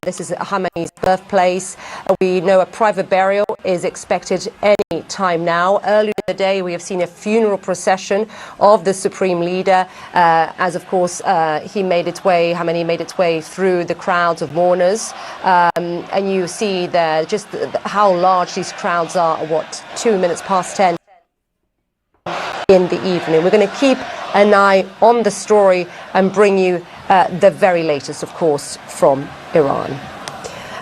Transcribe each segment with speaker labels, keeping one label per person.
Speaker 1: This is Khamenei's birthplace. We know a private burial is expected any time now. Earlier in the day, we have seen a funeral procession of the supreme leader, as of course Khamenei made its way through the crowds of mourners. And you see there just how large these crowds are at 2 minutes past 10 in the evening. We're going to keep an eye on the story and bring you the very latest, of course, from Iran.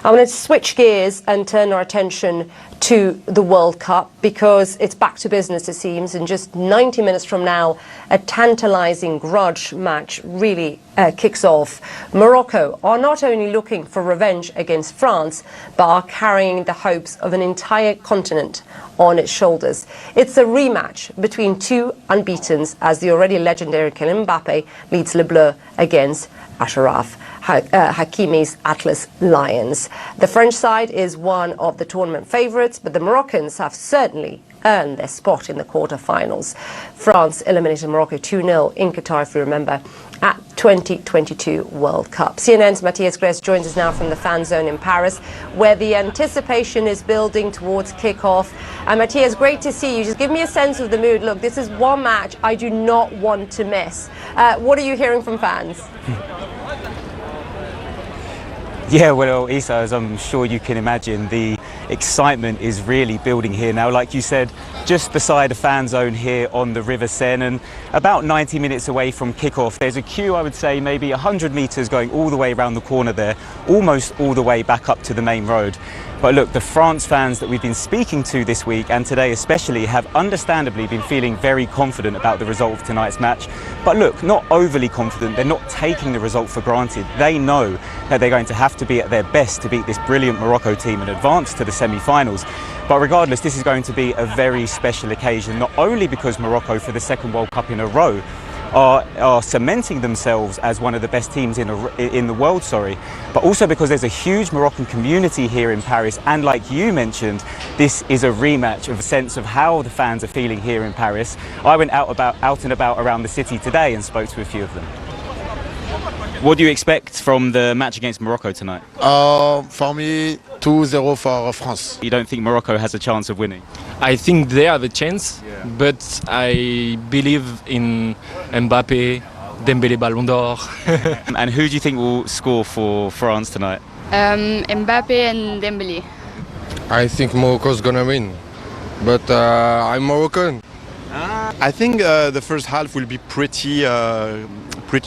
Speaker 1: I'm going to switch gears and turn our attention to the World Cup, because it's back to business, it seems. In just 90 minutes from now, a tantalising grudge match really kicks off. Morocco are not only looking for revenge against France, but are carrying the hopes of an entire continent on its shoulders. It's a rematch between two unbeatens, as the already legendary Kylian Mbappe leads Les Bleus against Achraf Hakimi's Atlas Lions. The French side is one of the tournament favourites, but the Moroccans have certainly earned their spot in the quarter-finals. France eliminated Morocco 2-0 in Qatar, if you remember, at 2022 World Cup. CNN's Matthias Gress joins us now from the fan zone in Paris, where the anticipation is building towards kick-off. And Matthias, great to see you. Just give me a sense of the mood. Look, this is one match I do not want to miss. What are you hearing from fans?
Speaker 2: Yeah, well, Isa, as I'm sure you can imagine, the excitement is really building here now. Like you said, just beside the fan zone here on the River Seine, and about 90 minutes away from kickoff, there's a queue, I would say, maybe 100 metres going all the way around the corner there, almost all the way back up to the main road. But look, the France fans that we've been speaking to this week, and today especially, have understandably been feeling very confident about the result of tonight's match. But look, not overly confident. They're not taking the result for granted. They know that they're going to have to be at their best to beat this brilliant Morocco team and advance to the semi-finals. But regardless, this is going to be a very special occasion, not only because Morocco, for the second World Cup in a row, are cementing themselves as one of the best teams in the world, but also because there's a huge Moroccan community here in Paris, and like you mentioned, this is a rematch of a sense of how the fans are feeling here in Paris. I went out and about around the city today and spoke to a few of them. What do you expect from the match against Morocco tonight?
Speaker 3: For me, 2-0 for France.
Speaker 2: You don't think Morocco has a chance of winning?
Speaker 4: I think they have a chance, but I believe in Mbappe, Dembélé Ballon d'Or.
Speaker 2: And who do you think will score for France tonight?
Speaker 5: Mbappe and Dembélé.
Speaker 3: I think Morocco's gonna win, but I'm Moroccan.
Speaker 6: I think the first half will be pretty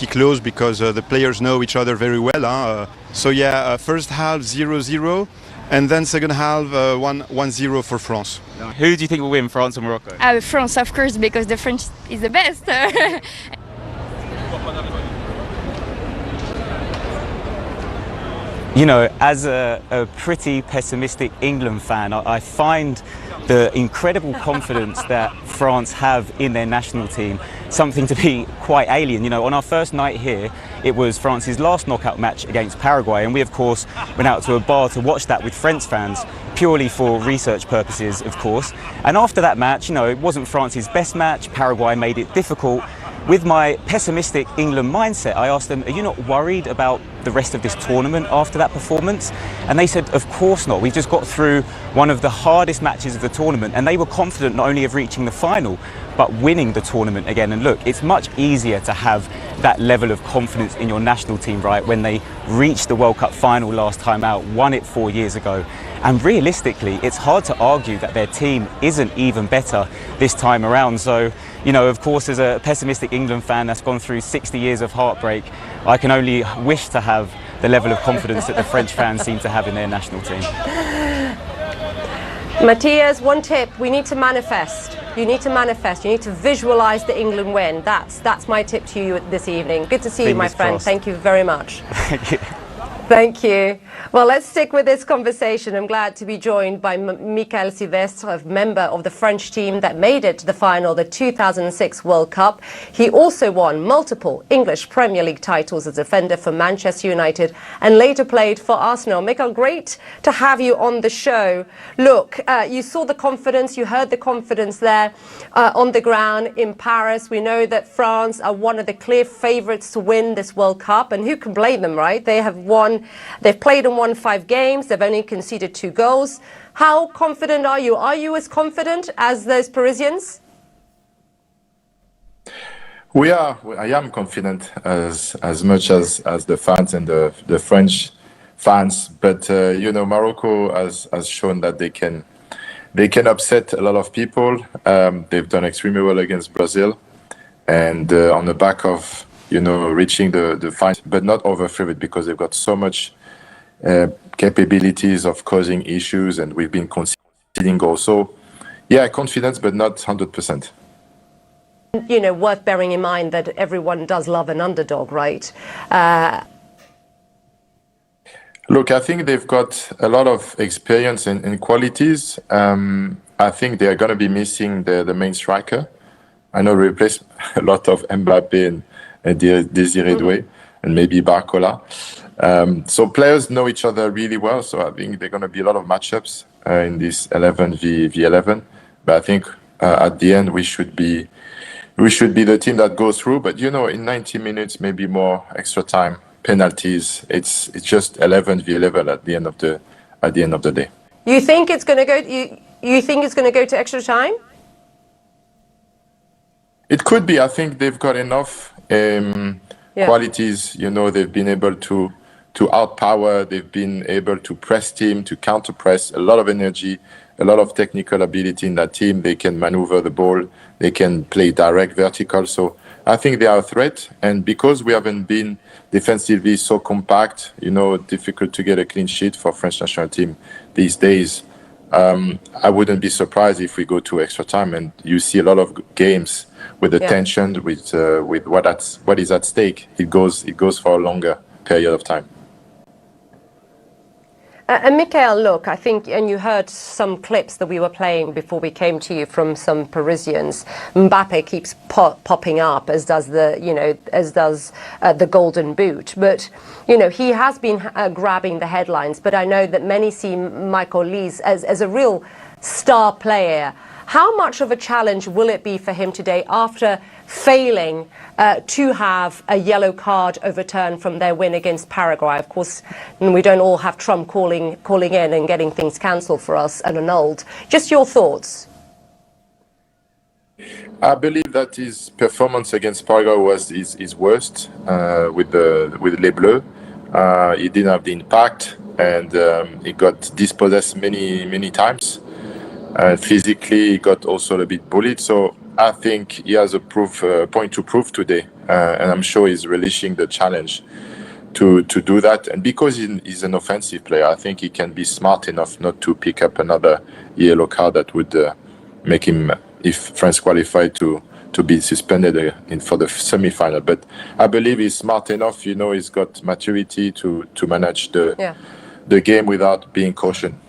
Speaker 6: close, because the players know each other very well. So yeah, first half 0-0, and then second half 1-0 for France.
Speaker 2: Who do you think will win, France or Morocco?
Speaker 5: France, of course, because the French is the best.
Speaker 2: You know, as a pretty pessimistic England fan, I find the incredible confidence that France have in their national team something to be quite alien. You know, on our first night here, it was France's last knockout match against Paraguay, and we of course went out to a bar to watch that with French fans, purely for research purposes, of course. And after that match, you know, it wasn't France's best match. Paraguay made it difficult. With my pessimistic England mindset, I asked them, are you not worried about the rest of this tournament after that performance? And they said, of course not. We've just got through one of the hardest matches of the tournament, and they were confident not only of reaching the final, but winning the tournament again. And look, it's much easier to have that level of confidence in your national team, right, when they reached the World Cup final last time out, won it 4 years ago. And realistically, it's hard to argue that their team isn't even better this time around. So, you know, of course, as a pessimistic England fan that's gone through 60 years of heartbreak, I can only wish to have the level of confidence that the French fans seem to have in their national team.
Speaker 1: Matthias, one tip: we need to manifest. You need to manifest. You need to visualise the England win. That's my tip to you this evening. Good to see you, my friend. Thank you very much.
Speaker 2: Thank you.
Speaker 1: Thank you. Well, let's stick with this conversation. I'm glad to be joined by Michael Silvestre, a member of the French team that made it to the final, the 2006 World Cup. He also won multiple English Premier League titles as a defender for Manchester United and later played for Arsenal. Michael, great to have you on the show. Look, you saw the confidence, you heard the confidence there on the ground in Paris. We know that France are one of the clear favourites to win this World Cup, and who can blame them, right? They've played and won 5 games. They've only conceded 2 goals. How confident are you? Are you as confident as those Parisians?
Speaker 7: I am confident as much as the fans and the French fans. But Morocco has shown that they can upset a lot of people. They've done extremely well against Brazil, and on the back of reaching the final, but not over favorite because they've got so much capabilities of causing issues, and we've been conceding goals. So, yeah, confidence, but not 100%.
Speaker 1: Worth bearing in mind that everyone does love an underdog, right?
Speaker 7: Look, I think they've got a lot of experience and qualities. I think they are going to be missing the main striker. I know we replaced a lot of Mbappe and Désiré Doué and maybe Barcola. So players know each other really well. So I think there are going to be a lot of matchups in this 11 v 11. But I think at the end we should be the team that goes through. But in 90 minutes, maybe more extra time, penalties. It's just 11 v 11 at the end of the day.
Speaker 1: You think it's going to go? You think it's going to go to extra time?
Speaker 7: It could be. I think they've got enough qualities. They've been able to outpower. They've been able to press team, to counter press. A lot of energy, a lot of technical ability in that team. They can maneuver the ball. They can play direct, vertical. So I think they are a threat. And because we haven't been defensively so compact, difficult to get a clean sheet for French national team these days. I wouldn't be surprised if we go to extra time and you see a lot of games with the tension, with what is at stake. It goes for a longer period of time.
Speaker 1: And Michael, look, I think, and you heard some clips that we were playing before we came to you from some Parisians. Mbappe keeps popping up, as does the Golden Boot. But he has been grabbing the headlines. But I know that many see Michael Lees as a real star player. How much of a challenge will it be for him today after failing to have a yellow card overturned from their win against Paraguay? Of course, we don't all have Trump calling in and getting things cancelled for us and annulled. Just your thoughts.
Speaker 7: I believe that his performance against Paraguay was his worst with Les Bleus. He didn't have the impact, and he got dispossessed many times. Physically, he got also a bit bullied. So I think he has a point to prove today, and I'm sure he's relishing the challenge to do that. And because he's an offensive player, I think he can be smart enough not to pick up another yellow card that would make him, if France qualified, to be suspended for the semi-final. But I believe he's smart enough. He's got maturity to manage the game without being cautioned.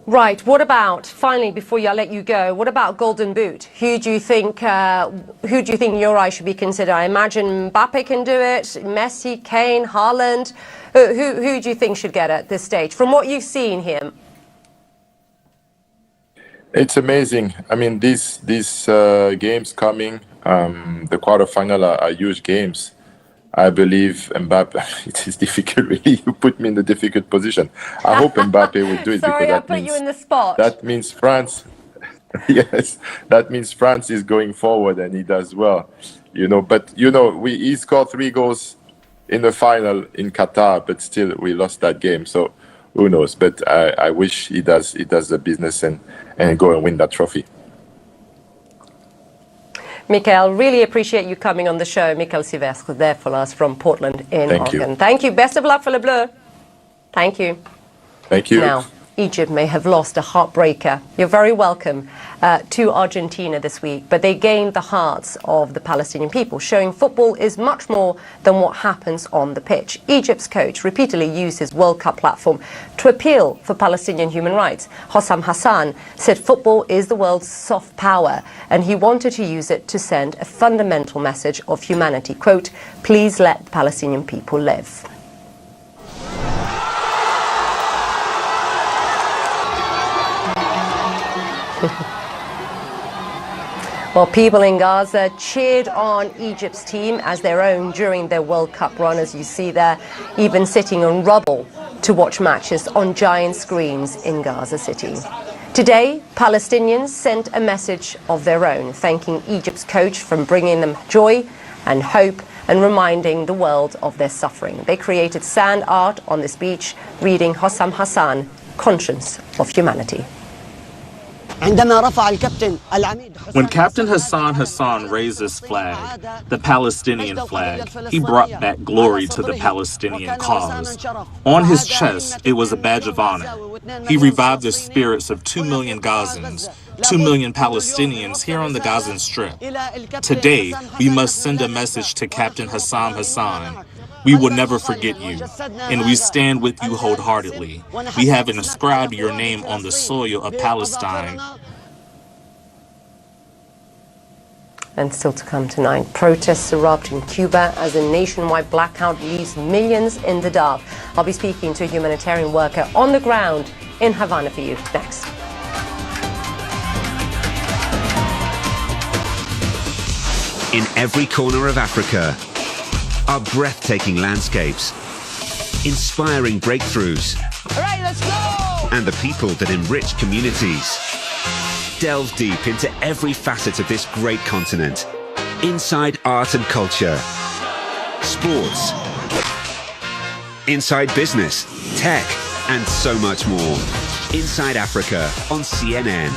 Speaker 1: Right. What about, finally, before I let you go, what about Golden Boot? Who do you think your eye should be considered? I imagine Mbappe can do it, Messi, Kane, Haaland. Who do you think should get it at this stage, from what you've seen him?
Speaker 7: It's amazing. I mean, these games coming, the quarterfinal are huge games. I believe Mbappe, it is difficult, really. You put me in a difficult position. I hope Mbappe will do it.
Speaker 1: Sorry,
Speaker 7: because
Speaker 1: I put you in the spot.
Speaker 7: That means France, yes, that means France is going forward, and he does well. But he scored 3 goals in the final in Qatar, but still we lost that game. So who knows? But I wish he does the business and go and win that trophy.
Speaker 1: Michael, really appreciate you coming on the show. Michael Silvestre there for us from Portland in Oregon.
Speaker 7: You.
Speaker 1: Thank you. Best of luck for Le Bleu. Thank you.
Speaker 7: Thank you.
Speaker 1: Now. Egypt may have lost a heartbreaker. You're very welcome to Argentina this week, but they gained the hearts of the Palestinian people, showing football is much more than what happens on the pitch. Egypt's coach repeatedly used his World Cup platform to appeal for Palestinian human rights. Hossam Hassan said football is the world's soft power, and he wanted to use it to send a fundamental message of humanity. Quote, "Please let the Palestinian people live." Well, people in Gaza cheered on Egypt's team as their own during their World Cup run, as you see there, even sitting on rubble to watch matches on giant screens in Gaza City. Today, Palestinians sent a message of their own, thanking Egypt's coach for bringing them joy and hope and reminding the world of their suffering. They created sand art on this beach, reading Hossam Hassan, Conscience of Humanity.
Speaker 8: When Captain Hassan raised this flag, the Palestinian flag, he brought back glory to the Palestinian cause. On his chest, it was a badge of honor. He revived the spirits of 2 million Gazans, 2 million Palestinians here on the Gazan Strip. Today, we must send a message to Captain Hassan. We will never forget you, and we stand with you wholeheartedly. We have inscribed your name on the soil of Palestine.
Speaker 1: And still to come tonight, protests erupt in Cuba as a nationwide blackout leaves millions in the dark. I'll be speaking to a humanitarian worker on the ground in Havana for you next.
Speaker 9: In every corner of Africa are breathtaking landscapes, inspiring breakthroughs,
Speaker 10: all right, let's go!
Speaker 9: And the people that enrich communities. Delve deep into every facet of this great continent. Inside art and culture, sports, inside business, tech, and so much more. Inside Africa on CNN,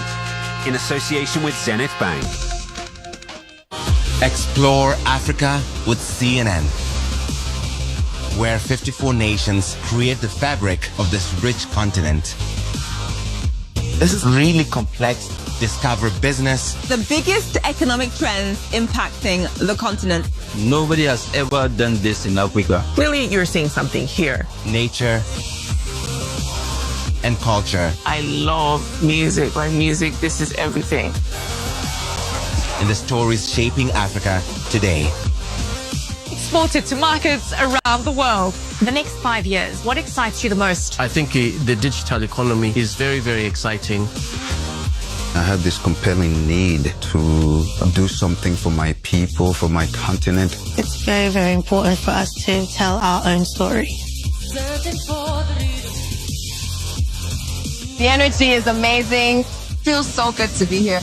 Speaker 9: in association with Zenith Bank.
Speaker 11: Explore Africa with CNN, where 54 nations create the fabric of this rich continent. This is really complex. Discover business.
Speaker 12: The biggest economic trends impacting the continent.
Speaker 11: Nobody has ever done this in Africa.
Speaker 12: Really, you're seeing something here.
Speaker 11: Nature and culture.
Speaker 12: I love music. My music, this is everything.
Speaker 11: And the stories shaping Africa today.
Speaker 12: Exported to markets around the world.
Speaker 13: The next 5 years, what excites you the most?
Speaker 14: I think the digital economy is very, very exciting.
Speaker 15: I have this compelling need to do something for my people, for my continent.
Speaker 16: It's very, very important for us to tell our own story.
Speaker 12: The energy is amazing. Feels so good to be here.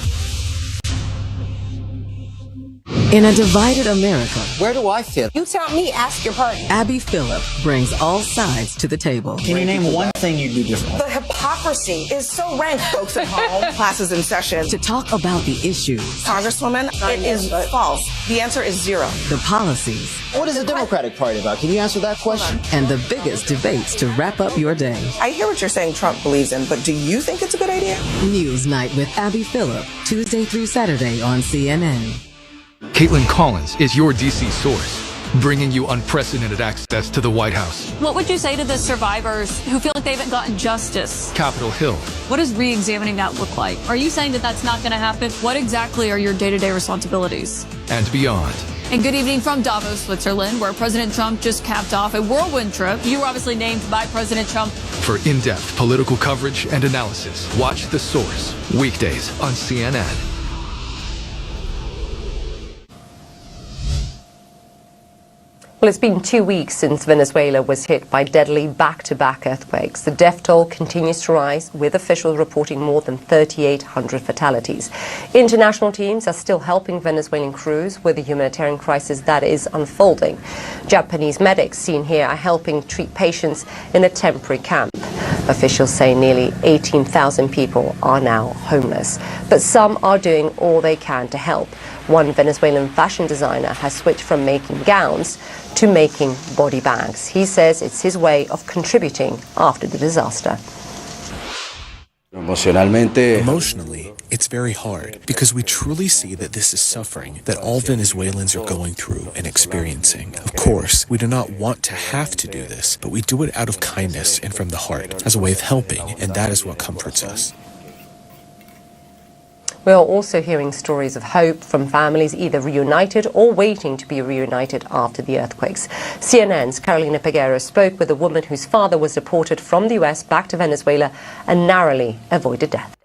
Speaker 17: In a divided America,
Speaker 18: where do I fit?
Speaker 19: You tell me, ask your partner.
Speaker 17: Abby Phillip brings all sides to the table.
Speaker 18: Can you name one thing you do different?
Speaker 19: The hypocrisy is so rank, folks at home. Classes in session.
Speaker 17: To talk about the issues.
Speaker 19: Congresswoman, it is false. The answer is zero.
Speaker 17: The policies.
Speaker 18: What is the Democratic Party about? Can you answer that question?
Speaker 17: And the biggest debates to wrap up your day.
Speaker 19: I hear what you're saying Trump believes in, but do you think it's a good idea?
Speaker 17: News Night with Abby Phillip, Tuesday through Saturday on CNN.
Speaker 20: Caitlin Collins is your DC source, bringing you unprecedented access to the White House.
Speaker 21: What would you say to the survivors who feel like they haven't gotten justice?
Speaker 20: Capitol Hill.
Speaker 21: What does re-examining that look like? Are you saying that that's not going to happen? What exactly are your day-to-day responsibilities?
Speaker 20: And beyond.
Speaker 21: And good evening from Davos, Switzerland, where President Trump just capped off a whirlwind trip. You were obviously named by President Trump.
Speaker 20: For in-depth political coverage and analysis, watch The Source, weekdays on CNN.
Speaker 1: Well, it's been 2 weeks since Venezuela was hit by deadly back-to-back earthquakes. The death toll continues to rise, with officials reporting more than 3,800 fatalities. International teams are still helping Venezuelan crews with the humanitarian crisis that is unfolding. Japanese medics seen here are helping treat patients in a temporary camp. Officials say nearly 18,000 people are now homeless, but some are doing all they can to help. One Venezuelan fashion designer has switched from making gowns to making body bags. He says it's his way of contributing after the disaster.
Speaker 4: Emotionally, it's very hard because we truly see that this is suffering that all Venezuelans are going through and experiencing. Of course, we do not want to have to do this, but we do it out of kindness and from the heart as a way of helping, and that is what comforts us.
Speaker 1: We are also hearing stories of hope from families either reunited or waiting to be reunited after the earthquakes. CNN's Carolina Peguero spoke with a woman whose father was deported from the US back to Venezuela and narrowly avoided death.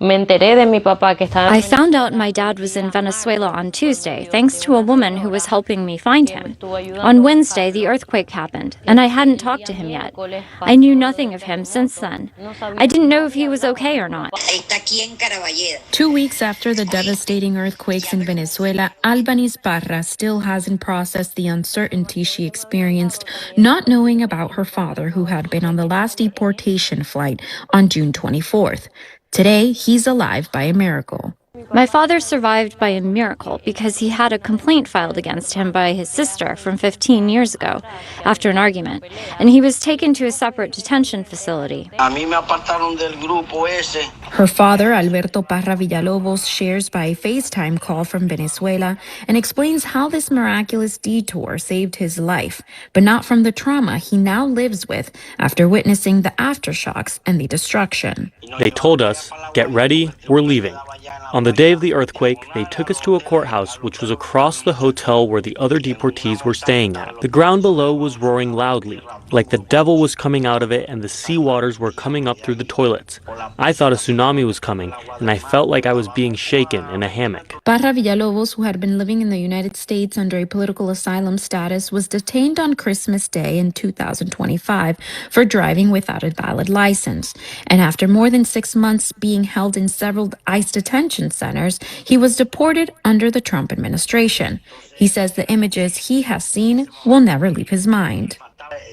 Speaker 22: I found out my dad was in Venezuela on Tuesday, thanks to a woman who was helping me find him. On Wednesday, the earthquake happened, and I hadn't talked to him yet. I knew nothing of him since then. I didn't know if he was okay or not.
Speaker 23: 2 weeks after the devastating earthquakes in Venezuela, Albani's Parra still hasn't processed the uncertainty she experienced, not knowing about her father, who had been on the last deportation flight on June 24th. Today, he's alive by a miracle.
Speaker 22: My father survived by a miracle because he had a complaint filed against him by his sister from 15 years ago after an argument, and he was taken to a separate detention facility.
Speaker 23: Her father, Alberto Parra Villalobos, shares by a FaceTime call from Venezuela and explains how this miraculous detour saved his life, but not from the trauma he now lives with after witnessing the aftershocks and the destruction.
Speaker 24: They told us, "Get ready, we're leaving." On the day of the earthquake, they took us to a courthouse which was across the hotel where the other deportees were staying at. The ground below was roaring loudly, like the devil was coming out of it, and the sea waters were coming up through the toilets. I thought a tsunami was coming, and I felt like I was being shaken in a hammock.
Speaker 23: Parra Villalobos, who had been living in the United States under a political asylum status, was detained on Christmas Day in 2025 for driving without a valid license. And after more than 6 months being held in several ICE detention centers, he was deported under the Trump administration. He says the images he has seen will never leave his mind.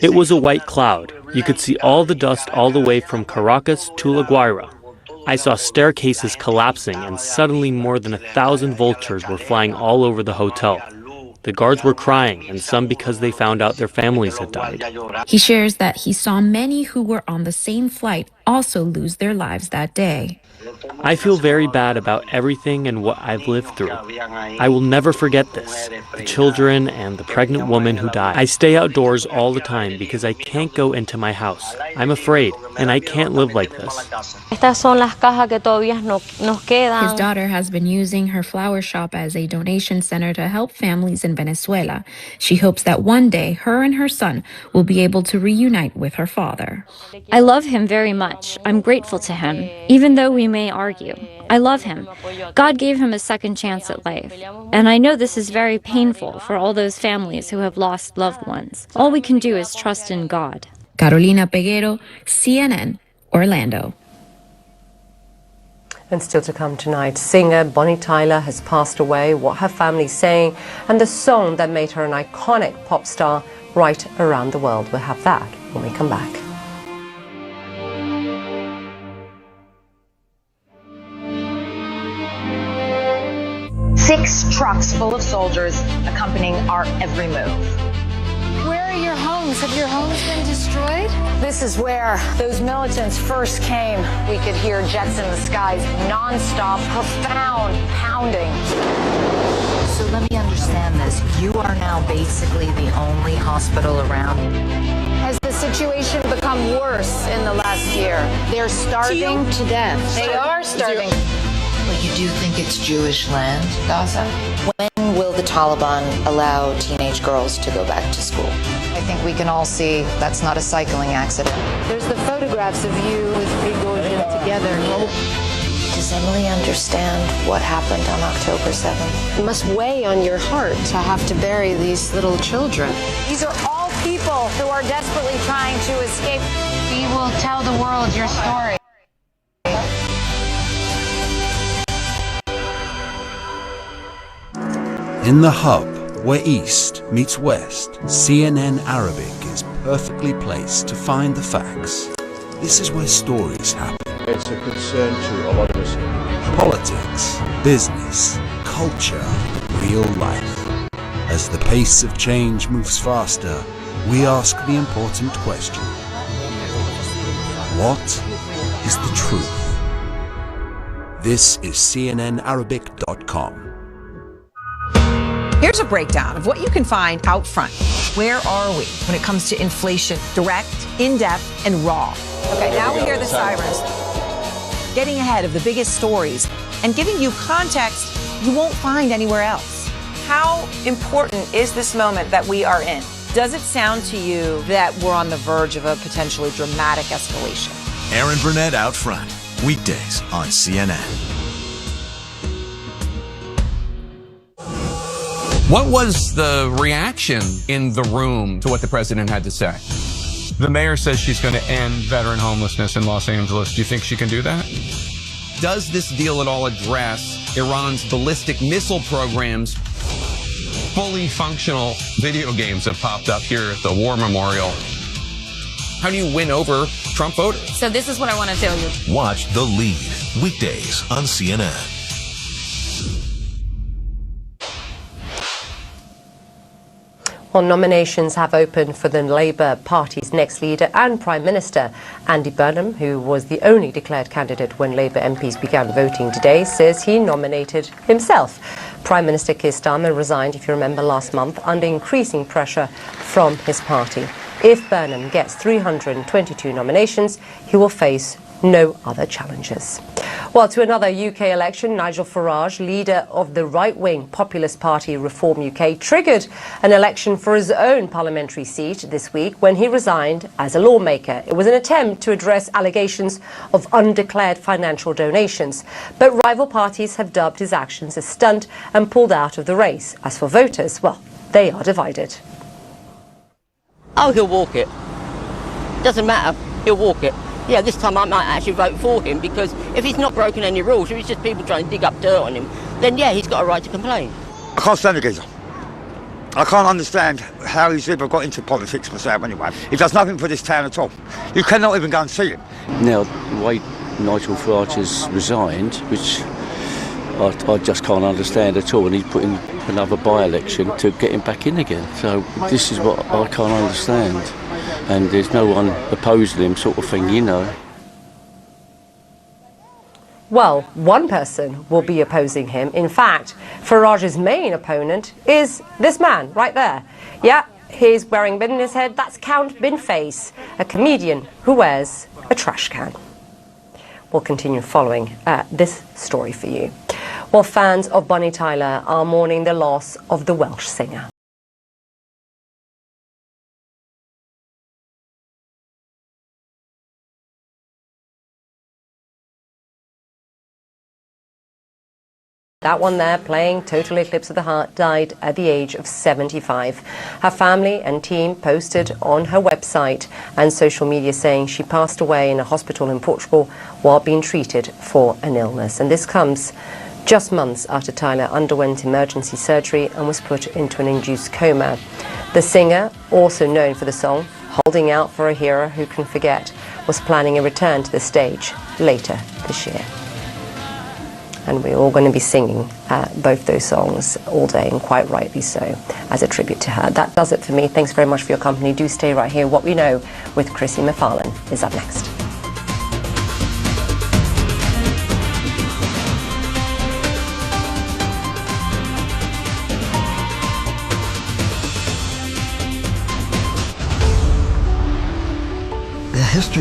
Speaker 24: It was a white cloud. You could see all the dust all the way from Caracas to La Guaira. I saw staircases collapsing, and suddenly more than 1,000 vultures were flying all over the hotel. The guards were crying, and some because they found out their families had died.
Speaker 23: He shares that he saw many who were on the same flight also lose their lives that day.
Speaker 24: I feel very bad about everything and what I've lived through. I will never forget this, the children and the pregnant woman who died. I stay outdoors all the time because I can't go into my house. I'm afraid, and I can't live like this.
Speaker 23: His daughter has been using her flower shop as a donation center to help families in Venezuela. She hopes that one day her and her son will be able to reunite with her father.
Speaker 22: I love him very much. I'm grateful to him, even though we may argue. I love him. God gave him a second chance at life. And I know this is very painful for all those families who have lost loved ones. All we can do is trust in God.
Speaker 23: Carolina Peguero, CNN, Orlando.
Speaker 1: And still to come tonight, singer Bonnie Tyler has passed away, what her family's saying, and the song that made her an iconic pop star right around the world. We'll have that when we come back.
Speaker 25: Six trucks full of soldiers accompanying our every move.
Speaker 26: Where are your homes? Have your homes been destroyed?
Speaker 25: This is where those militants first came. We could hear jets in the skies non-stop, profound pounding.
Speaker 27: So let me understand this. You are now basically the only hospital around.
Speaker 25: Has the situation become worse in the last year? They're starving to death. They are starving.
Speaker 27: But you do think it's Jewish land, Gaza?
Speaker 28: When will the Taliban allow teenage girls to go back to school?
Speaker 25: I think we can all see that's not a cycling accident. There's the photographs of you with Prigozhin together.
Speaker 28: Does Emily understand what happened on October 7th?
Speaker 25: It must weigh on your heart to have to bury these little children. These are all people who are desperately trying to escape. We will tell the world your story.
Speaker 29: In the hub, where East meets West, CNN Arabic is perfectly placed to find the facts. This is where stories happen.
Speaker 30: It's a concern to a lot of us here.
Speaker 29: Politics, business, culture, real life. As the pace of change moves faster, we ask the important question. What is the truth? This is CNNArabic.com.
Speaker 19: Here's a breakdown of what you can find out front. Where are we when it comes to inflation? Direct, in-depth, and raw. Okay, now we hear the sirens. Getting ahead of the biggest stories and giving you context you won't find anywhere else. How important is this moment that we are in? Does it sound to you that we're on the verge of a potentially dramatic escalation?
Speaker 2: Aaron Burnett out front, weekdays on CNN.
Speaker 3: What was the reaction in the room to what the president had to say?
Speaker 5: The mayor says she's going to end veteran homelessness in Los Angeles. Do you think she can do that?
Speaker 3: Does this deal at all address Iran's ballistic missile programs?
Speaker 5: Fully functional video games have popped up here at the War Memorial.
Speaker 3: How do you win over Trump voters?
Speaker 21: So this is what I want to tell you.
Speaker 2: Watch The Lead, weekdays on CNN.
Speaker 1: Well, nominations have opened for the Labour Party's next leader and Prime Minister. Andy Burnham, who was the only declared candidate when Labour MPs began voting today, says he nominated himself. Prime Minister Keir Starmer resigned, if you remember, last month under increasing pressure from his party. If Burnham gets 322 nominations, he will face no other challenges. Well, to another UK election, Nigel Farage, leader of the right-wing populist party Reform UK, triggered an election for his own parliamentary seat this week when he resigned as a lawmaker. It was an attempt to address allegations of undeclared financial donations, but rival parties have dubbed his actions a stunt and pulled out of the race. As for voters, well, they are divided.
Speaker 6: Oh, he'll walk it. Doesn't matter, he'll walk it. Yeah, this time I might actually vote for him, because if he's not broken any rules, if it's just people trying to dig up dirt on him, then yeah, he's got a right to complain.
Speaker 7: I can't stand the geezer. I can't understand how he's ever got into politics myself anyway. He does nothing for this town at all. You cannot even go and see him.
Speaker 8: Now, the way Nigel Farage has resigned, which I just can't understand at all, and he's put in another by-election to get him back in again. So this is what I can't understand. And there's no one opposing him, sort of thing, you know.
Speaker 1: Well, one person will be opposing him. In fact, Farage's main opponent is this man right there. Yeah, he's wearing bin in his head. That's Count Binface, a comedian who wears a trash can. We'll continue following this story for you. Well, fans of Bonnie Tyler are mourning the loss of the Welsh singer. That one there, playing Total Eclipse of the Heart, died at the age of 75. Her family and team posted on her website and social media saying she passed away in a hospital in Portugal while being treated for an illness. And this comes just months after Tyler underwent emergency surgery and was put into an induced coma. The singer, also known for the song Holding Out for a Hero Who Can Forget, was planning a return to the stage later this year. And we're all going to be singing both those songs all day, and quite rightly so, as a tribute to her. That does it for me. Thanks very much for your company. Do stay right here. What We Know with Chrissy McFarlane is up next.
Speaker 9: The history